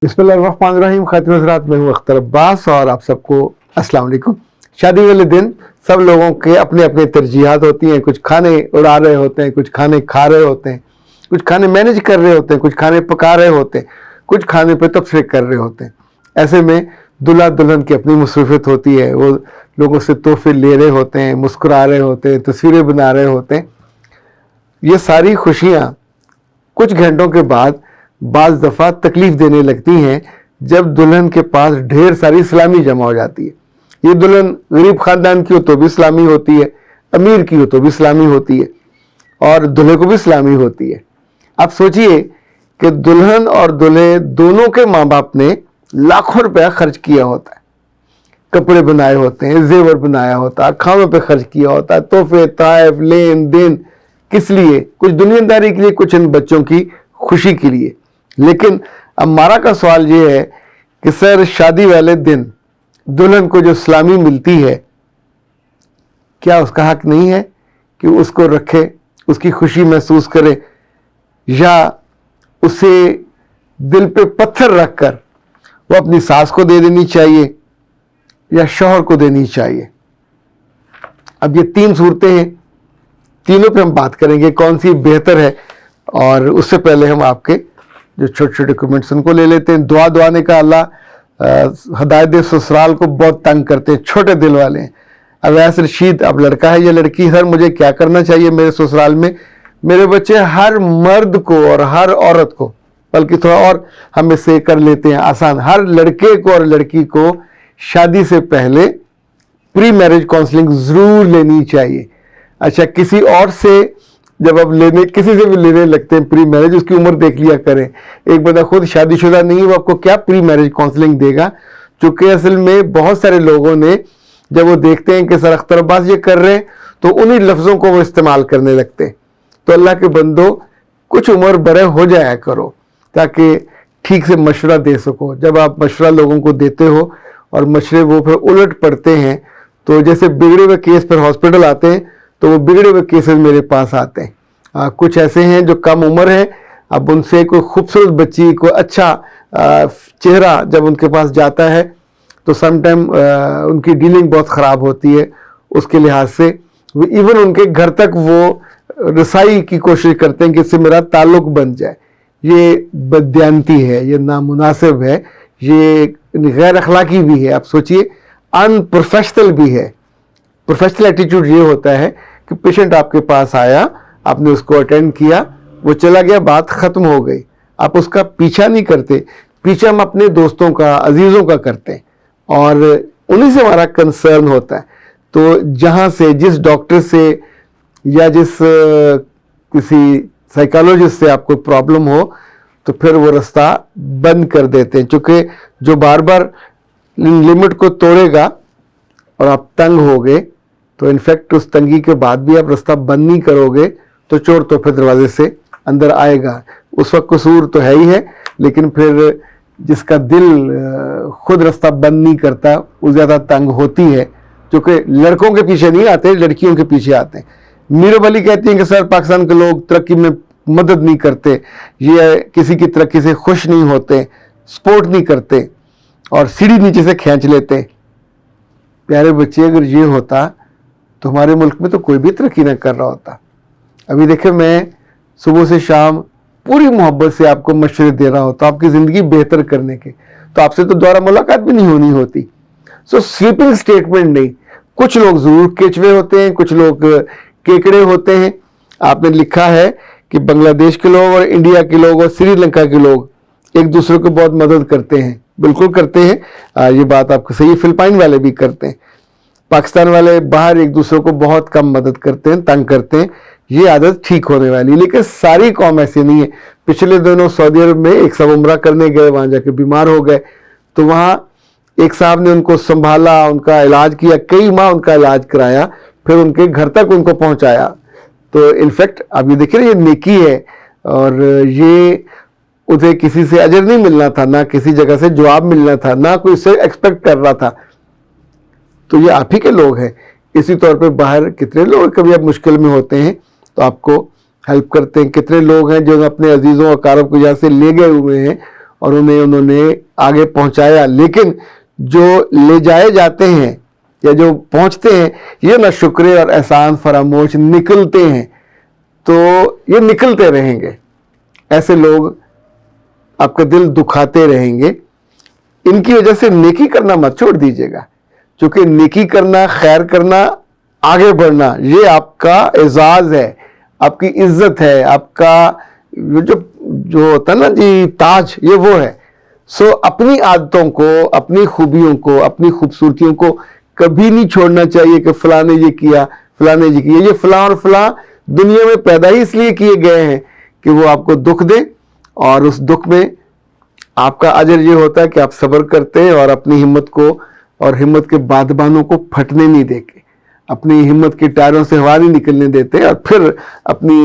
बिस्मिल्लाहिर्रहमानिर्रहीम। खातिन हज़रात, मैं हूँ अख्तर अब्बास और आप सबको अस्सलाम वालेकुम। शादी वाले दिन सब लोगों के अपने अपने तरजीहात होती हैं। कुछ खाने उड़ा रहे होते हैं, कुछ खाने खा रहे होते हैं, कुछ खाने मैनेज कर रहे होते हैं, कुछ खाने पका रहे होते हैं, कुछ खाने पे तबसरे कर रहे होते हैं। ऐसे में दुल्हा दुल्हन की अपनी मसरूफियत होती है। वो लोगों से तोहफे ले रहे होते हैं, मुस्कुरा रहे होते हैं, तस्वीरें बना रहे होते हैं। ये सारी खुशियाँ कुछ घंटों के बाद बाज़ दफ़ा तकलीफ देने लगती हैं जब दुल्हन के पास ढेर सारी सलामी जमा हो जाती है। ये दुल्हन गरीब ख़ानदान की हो तो भी सलामी होती है, अमीर की हो तो भी सलामी होती है, और दूल्हे को भी सलामी होती है। आप सोचिए कि दुल्हन और दूल्हे दोनों के माँ बाप ने लाखों रुपया खर्च किया होता है, कपड़े बनाए होते हैं, जेवर बनाया होता है, खानों पे खर्च किया होता है, तोहफे तोहफ़ लेन देन। किस लिए? कुछ दुनियादारी के लिए, कुछ इन बच्चों की खुशी के लिए। लेकिन अब मारा का सवाल ये है कि सर, शादी वाले दिन दुल्हन को जो सलामी मिलती है, क्या उसका हक नहीं है कि उसको रखे, उसकी खुशी महसूस करे, या उसे दिल पे पत्थर रखकर वो अपनी सास को दे देनी चाहिए या शौहर को देनी चाहिए? अब ये तीन सूरतें हैं, तीनों पे हम बात करेंगे कौन सी बेहतर है। और उससे पहले हम आपके जो छोटे छोटे कमेंट्स उनको ले लेते हैं। दुआ ने कहा, अल्लाह हदायत ससुराल को बहुत तंग करते हैं, छोटे दिल वाले हैं। अवैस रशीद, अब लड़का है या लड़की, सर मुझे क्या करना चाहिए मेरे ससुराल में? मेरे बच्चे हर मर्द को और हर औरत को, बल्कि थोड़ा और हम इससे कर लेते हैं आसान, हर लड़के को और लड़की को शादी से पहले प्री मैरिज काउंसलिंग ज़रूर लेनी चाहिए। अच्छा, किसी और से जब आप किसी से भी लेने लगते हैं प्री मैरिज, उसकी उम्र देख लिया करें। एक बंदा खुद शादीशुदा नहीं है, वो आपको क्या प्री मैरिज काउंसलिंग देगा? चूँकि असल में बहुत सारे लोगों ने जब वो देखते हैं कि सर अख्तर अब्बास ये कर रहे हैं, तो उन्हीं लफ्ज़ों को वो इस्तेमाल करने लगते हैं। तो अल्लाह के बंदो, कुछ उम्र बड़े हो जाया करो ताकि ठीक से मशवरा दे सको। जब आप मशवरा लोगों को देते हो और मशवरे वो फिर उलट पड़ते हैं, तो जैसे बिगड़े हुए केस पर हॉस्पिटल आते हैं, तो वो बिगड़े हुए केसेस मेरे पास आते हैं। कुछ ऐसे हैं जो कम उम्र हैं, अब उनसे कोई खूबसूरत बच्ची, कोई अच्छा चेहरा जब उनके पास जाता है तो समटाइम उनकी डीलिंग बहुत ख़राब होती है। उसके लिहाज से इवन उनके घर तक वो रसाई की कोशिश करते हैं कि इससे मेरा ताल्लुक़ बन जाए। ये बददियानती है, ये नामुनासिब है, ये गैर अखलाकी भी है। आप सोचिए, अनप्रोफेशनल भी है। प्रोफेशनल एटीट्यूड ये होता है कि पेशेंट आपके पास आया, आपने उसको अटेंड किया, वो चला गया, बात ख़त्म हो गई, आप उसका पीछा नहीं करते। पीछा हम अपने दोस्तों का, अजीज़ों का करते हैं और उन्हीं से हमारा कंसर्न होता है। तो जहाँ से, जिस डॉक्टर से या जिस किसी साइकोलॉजिस्ट से आपको प्रॉब्लम हो, तो फिर वो रास्ता बंद कर देते हैं। चूँकि जो बार बार लिमिट को तोड़ेगा और आप तंग हो गए, तो इनफैक्ट उस तंगी के बाद भी आप रास्ता बंद नहीं करोगे तो चोर तो फिर दरवाजे से अंदर आएगा। उस वक्त कसूर तो है ही है, लेकिन फिर जिसका दिल खुद रास्ता बंद नहीं करता वो ज़्यादा तंग होती है। क्योंकि लड़कों के पीछे नहीं आते, लड़कियों के पीछे आते हैं। मीरब अली कहती हैं कि सर पाकिस्तान के लोग तरक्की में मदद नहीं करते, ये किसी की तरक्की से खुश नहीं होते, सपोर्ट नहीं करते और सीढ़ी नीचे से खींच लेते हैं। प्यारे बच्चे, अगर ये होता तो हमारे मुल्क में तो कोई भी तरक्की ना कर रहा होता। अभी देखें, मैं सुबह से शाम पूरी मोहब्बत से आपको मशवरे दे रहा होता आपकी ज़िंदगी बेहतर करने के, तो आपसे तो दोबारा मुलाकात भी नहीं होनी होती। सो स्वीपिंग स्टेटमेंट नहीं। कुछ लोग ज़रूर केचवे होते हैं, कुछ लोग केकड़े होते हैं। आपने लिखा है कि बांग्लादेश के लोग और इंडिया के लोग और श्रीलंका के लोग एक दूसरे को बहुत मदद करते हैं। बिल्कुल करते हैं, ये बात आपको सही। फिलिपाइन वाले भी करते हैं। पाकिस्तान वाले बाहर एक दूसरे को बहुत कम मदद करते हैं, तंग करते हैं। ये आदत ठीक होने वाली, लेकिन सारी कौम ऐसी नहीं है। पिछले दिनों सऊदी अरब में एक साहब उम्रा करने गए, वहाँ जाके बीमार हो गए, तो वहाँ एक साहब ने उनको संभाला, उनका इलाज किया, कई माह उनका इलाज कराया, फिर उनके घर तक उनको पहुँचाया। तो इनफैक्ट आप ये देखिए, ये नेकी है और ये उसे किसी से अजर नहीं मिलना था, ना किसी जगह से जवाब मिलना था, ना कोई इससे एक्सपेक्ट कर रहा था। तो ये आप ही के लोग हैं। इसी तौर पे बाहर कितने लोग कभी आप मुश्किल में होते हैं तो आपको हेल्प करते हैं। कितने लोग हैं जो अपने अजीज़ों और अकारों को यहाँ से ले गए हुए हैं اور انہوں نے آگے پہنچایا، لیکن جو لے جائے جاتے ہیں یا جو پہنچتے ہیں یہ نہ شکر اور احسان فراموش نکلتے ہیں، تو یہ نکلتے رہیں گے. ایسے لوگ آپ کا دل دکھاتے رہیں گے. ان کی وجہ سے نیکی کرنا مت چھوڑ دیجیے گا، چونکہ نیکی کرنا، خیر کرنا، آگے بڑھنا یہ آپ کا اعزاز ہے، آپ کی عزت ہے، آپ کا جو ہوتا ہے نا جی تاج، یہ وہ ہے. سو اپنی عادتوں کو، اپنی خوبیوں کو، اپنی خوبصورتیوں کو کبھی نہیں چھوڑنا چاہیے کہ فلاں نے یہ کیا، فلاں نے یہ کیا. یہ فلاں اور فلاں دنیا میں پیدا ہی اس لیے کیے گئے ہیں کہ وہ آپ کو دکھ دیں، اور اس دکھ میں آپ کا اجر یہ ہوتا ہے کہ آپ صبر کرتے اور اپنی ہمت کو اور ہمت کے بادبانوں کو پھٹنے نہیں دیتے، اپنی ہمت کے ٹائروں سے ہوا نہیں نکلنے دیتے، اور پھر اپنی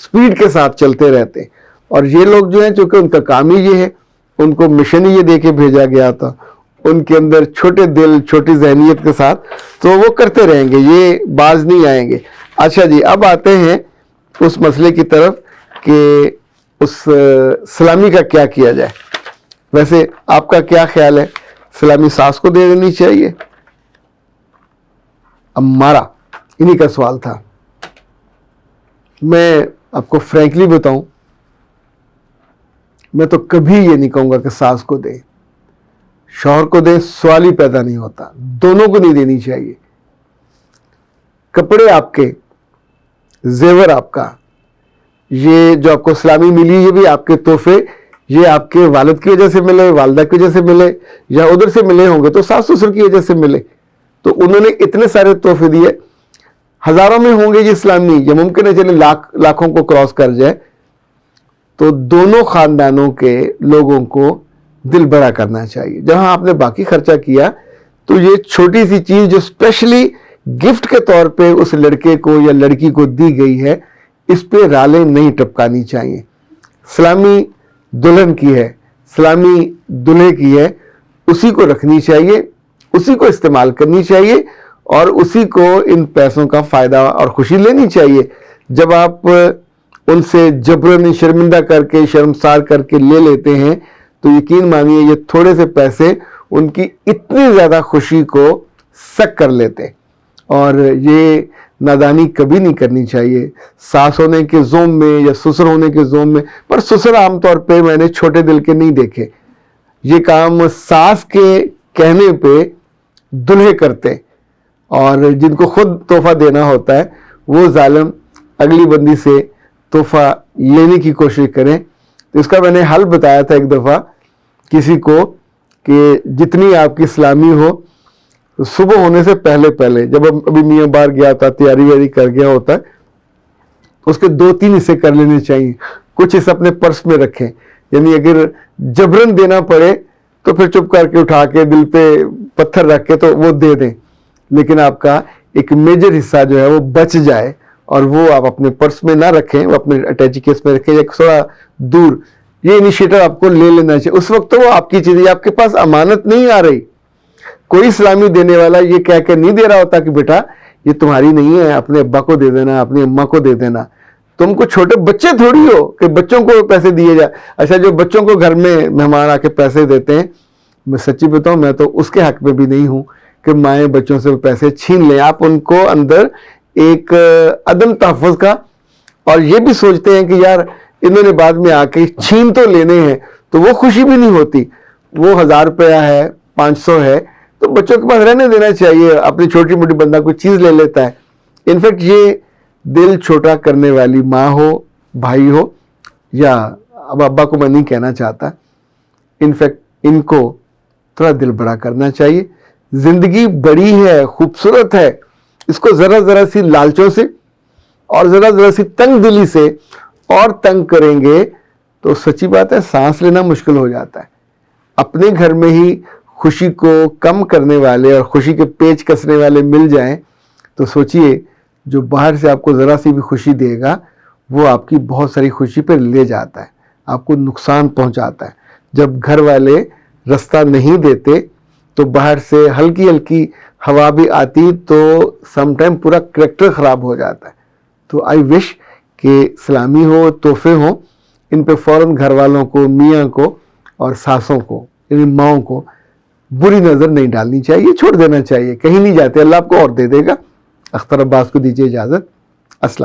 سپیڈ کے ساتھ چلتے رہتے. اور یہ لوگ جو ہیں، چونکہ ان کا کام ہی یہ ہے، ان کو مشن ہی یہ دے کے بھیجا گیا تھا، ان کے اندر چھوٹے دل، چھوٹی ذہنیت کے ساتھ، تو وہ کرتے رہیں گے، یہ باز نہیں آئیں گے. اچھا جی، اب آتے ہیں اس مسئلے کی طرف کہ اس سلامی کا کیا کیا جائے. ویسے آپ کا کیا خیال ہے؟ سلامی ساس کو دے دینی چاہیے؟ ہمارا انہی کا سوال تھا. میں آپ کو فرینکلی بتاؤں، میں تو کبھی یہ نہیں کہوں گا کہ ساس کو دے، شوہر کو دے، سوال ہی پیدا نہیں ہوتا. دونوں کو نہیں دینی چاہیے. کپڑے آپ کے، زیور آپ کا، یہ جو آپ کو سلامی ملی، یہ بھی آپ کے تحفے، یہ آپ کے والد کی وجہ سے ملے، والدہ کی وجہ سے ملے، یا ادھر سے ملے ہوں گے تو ساس سسر کی وجہ سے ملے. تو انہوں نے اتنے سارے تحفے دیے، ہزاروں میں ہوں گے یہ اسلامی، یہ ممکن ہے چلے لاکھوں کو کراس کر جائے. تو دونوں خاندانوں کے لوگوں کو دل بڑا کرنا چاہیے. جہاں آپ نے باقی خرچہ کیا، تو یہ چھوٹی سی چیز جو اسپیشلی گفٹ کے طور پہ اس لڑکے کو یا لڑکی کو دی گئی ہے، اس پہ رالیں نہیں ٹپکانی چاہیے. سلامی دلہن کی ہے، سلامی دلہے کی ہے، اسی کو رکھنی چاہیے، اسی کو استعمال کرنی چاہیے، اور اسی کو ان پیسوں کا فائدہ اور خوشی لینی چاہیے. جب آپ ان سے جبراً شرمندہ کر کے، شرمسار کر کے لے لیتے ہیں، تو یقین مانیے یہ تھوڑے سے پیسے ان کی اتنی زیادہ خوشی کو سک کر لیتے. اور یہ نادانی کبھی نہیں کرنی چاہیے ساس ہونے کے زوم میں یا سسر ہونے کے زوم میں. پر سسر عام طور پہ میں نے چھوٹے دل کے نہیں دیکھے، یہ کام ساس کے کہنے پہ دلہے کرتے، اور جن کو خود تحفہ دینا ہوتا ہے وہ ظالم اگلی بندی سے تحفہ لینے کی کوشش کریں. تو اس کا میں نے حل بتایا تھا ایک دفعہ کسی کو، کہ جتنی آپ کی سلامی ہو، صبح ہونے سے پہلے جب ابھی میاں باہر گیا ہوتا، تیاری ویاری کر گیا ہوتا ہے، اس کے 2-3 حصے کر لینے چاہیے. کچھ حصہ اپنے پرس میں رکھیں، یعنی اگر جبرن دینا پڑے تو پھر چپ کر کے اٹھا کے دل پہ پتھر رکھ کے تو وہ دے دیں، لیکن آپ کا ایک میجر حصہ جو ہے وہ بچ جائے، اور وہ آپ اپنے پرس میں نہ رکھیں، وہ اپنے اٹیچی کیس میں رکھیں یا تھوڑا دور. یہ انیشیٹو آپ کو لے لینا چاہیے. اس وقت تو وہ آپ کی چیز ہے، آپ کے پاس امانت نہیں آ رہی. کوئی سلامی دینے والا یہ کہہ کے نہیں دے رہا ہوتا کہ بیٹا یہ تمہاری نہیں ہے، اپنے ابا کو دے دینا، اپنی اماں کو دے دینا. تم کو چھوٹے بچے تھوڑی ہو کہ بچوں کو پیسے دیے جائے. اچھا، جو بچوں کو گھر میں مہمان آ کے پیسے دیتے ہیں، میں سچی بتاؤں میں تو اس کے حق میں بھی نہیں ہوں کہ مائیں بچوں سے پیسے چھین لیں. آپ ان کو اندر ایک عدم تحفظ کا، اور یہ بھی سوچتے ہیں کہ یار انہوں نے بعد میں آ کے چھین تو لینے ہیں، تو وہ خوشی بھی نہیں ہوتی. وہ 1000 روپیہ ہے، 500 ہے، تو بچوں کے پاس رہنے دینا چاہیے. اپنی چھوٹی موٹی بندہ کوئی چیز لے لیتا ہے. انفیکٹ یہ دل چھوٹا کرنے والی ماں ہو، بھائی ہو، یا اب ابا کو میں نہیں کہنا چاہتا، انفیکٹ ان کو تھوڑا دل بڑا کرنا چاہیے. زندگی بڑی ہے، خوبصورت ہے، اس کو ذرا سی لالچوں سے اور ذرا سی تنگ دلی سے اور تنگ کریں گے تو سچی بات ہے سانس لینا مشکل ہو جاتا ہے. اپنے گھر میں ہی خوشی کو کم کرنے والے اور خوشی کے پیچ کسنے والے مل جائیں تو سوچئے جو باہر سے آپ کو ذرا سی بھی خوشی دے گا وہ آپ کی بہت ساری خوشی پہ لے جاتا ہے، آپ کو نقصان پہنچاتا ہے. جب گھر والے رستہ نہیں دیتے تو باہر سے ہلکی ہوا بھی آتی تو سم ٹائم پورا کریکٹر خراب ہو جاتا ہے. تو آئی وش کہ سلامی ہو، تحفے ہوں، ان پہ فوراً گھر والوں کو، میاں کو اور ساسوں کو یعنی ماؤں کو بری نظر نہیں ڈالنی چاہیے، چھوڑ دینا چاہیے، کہیں نہیں جاتے، اللہ آپ کو اور دے دے گا۔ اختر عباس کو دیجیے اجازت، السلام۔